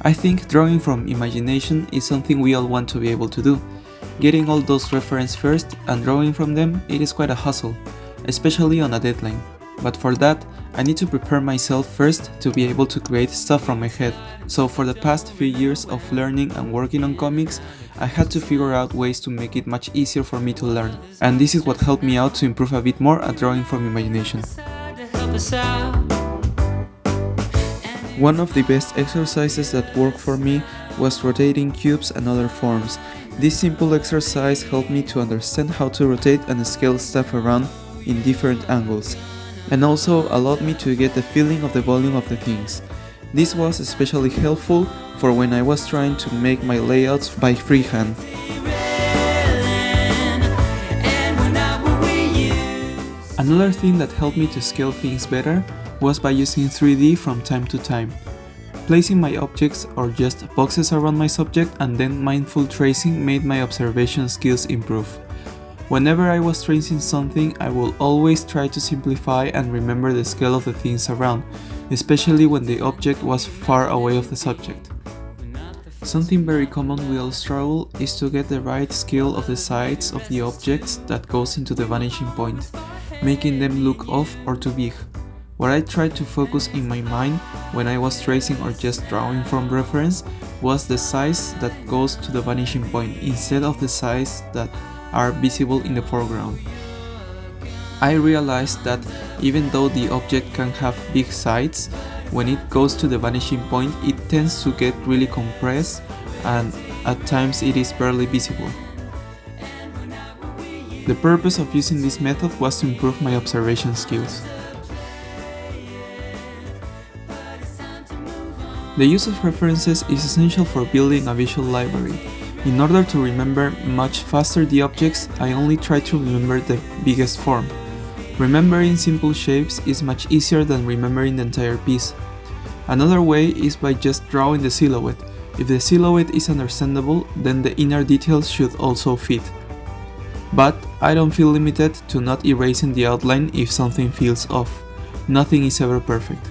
I think drawing from imagination is something we all want to be able to do. Getting all those references first and drawing from them, it is quite a hustle, especially on a deadline. But for that, I need to prepare myself first to be able to create stuff from my head. So for the past few years of learning and working on comics, I had to figure out ways to make it much easier for me to learn. And this is what helped me out to improve a bit more at drawing from imagination. One of the best exercises that worked for me was rotating cubes and other forms. This simple exercise helped me to understand how to rotate and scale stuff around in different angles, and also allowed me to get the feeling of the volume of the things. This was especially helpful for when I was trying to make my layouts by freehand. Another thing that helped me to scale things better was by using 3D from time to time. Placing my objects or just boxes around my subject and then mindful tracing made my observation skills improve. Whenever I was tracing something, I will always try to simplify and remember the scale of the things around, especially when the object was far away of the subject. Something very common we all struggle is to get the right scale of the sides of the objects that goes into the vanishing point, making them look off or too big. What I tried to focus in my mind when I was tracing or just drawing from reference was the size that goes to the vanishing point instead of the size that are visible in the foreground. I realized that even though the object can have big sides, when it goes to the vanishing point it tends to get really compressed and at times it is barely visible. The purpose of using this method was to improve my observation skills. The use of references is essential for building a visual library. In order to remember much faster the objects, I only try to remember the biggest form. Remembering simple shapes is much easier than remembering the entire piece. Another way is by just drawing the silhouette. If the silhouette is understandable, then the inner details should also fit. But I don't feel limited to not erasing the outline if something feels off. Nothing is ever perfect.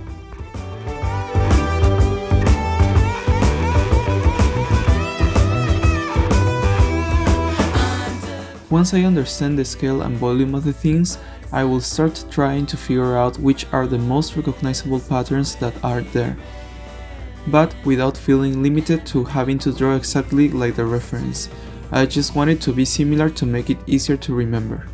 Once I understand the scale and volume of the things, I will start trying to figure out which are the most recognizable patterns that are there, but without feeling limited to having to draw exactly like the reference. I just want it to be similar to make it easier to remember.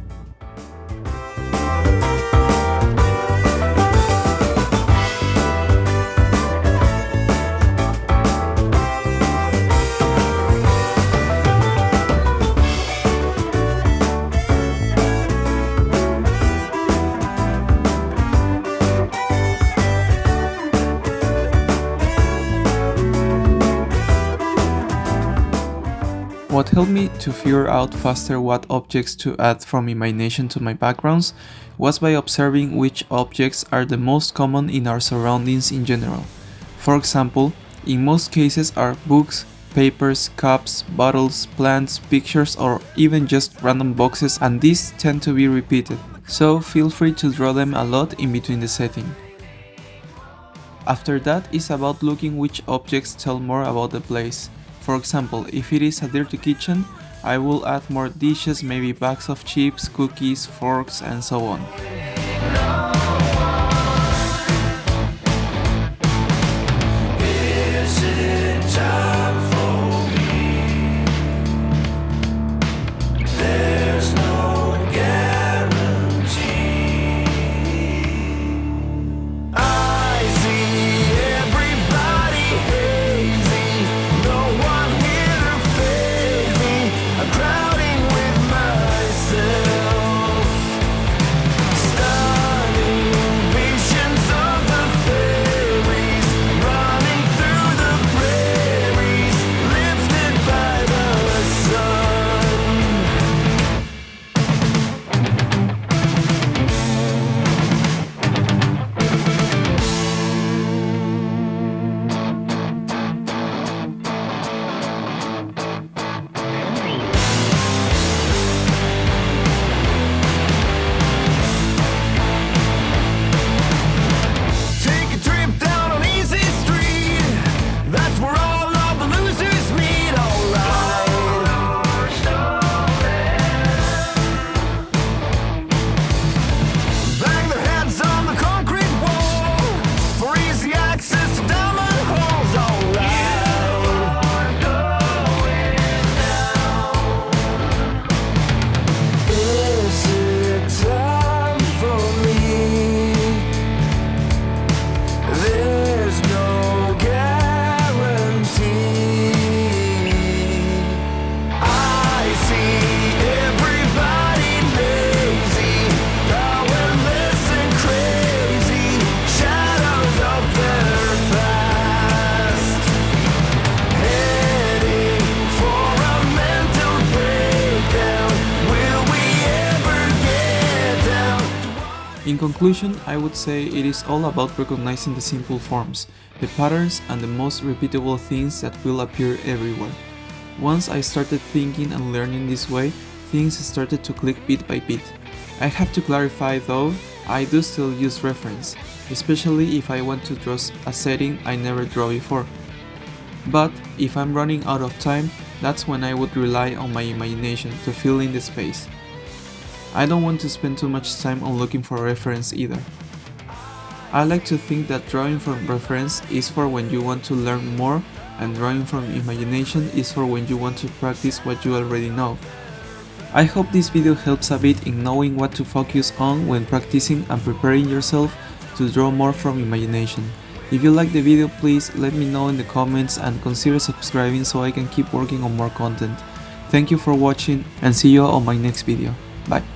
What helped me to figure out faster what objects to add from imagination to my backgrounds was by observing which objects are the most common in our surroundings in general. For example, in most cases are books, papers, cups, bottles, plants, pictures, or even just random boxes, and these tend to be repeated, so feel free to draw them a lot in between the setting. After that is about looking which objects tell more about the place. For example, if it is a dirty kitchen, I will add more dishes, maybe bags of chips, cookies, forks, and so on. conclusion, I would say it is all about recognizing the simple forms, the patterns, and the most repeatable things that will appear everywhere. Once I started thinking and learning this way, things started to click bit by bit. I have to clarify though, I do still use reference, especially if I want to draw a setting I never draw before. But if I'm running out of time, that's when I would rely on my imagination to fill in the space. I don't want to spend too much time on looking for reference either. I like to think that drawing from reference is for when you want to learn more, and drawing from imagination is for when you want to practice what you already know. I hope this video helps a bit in knowing what to focus on when practicing and preparing yourself to draw more from imagination. If you like the video, please let me know in the comments and consider subscribing so I can keep working on more content. Thank you for watching and see you on my next video. Bye.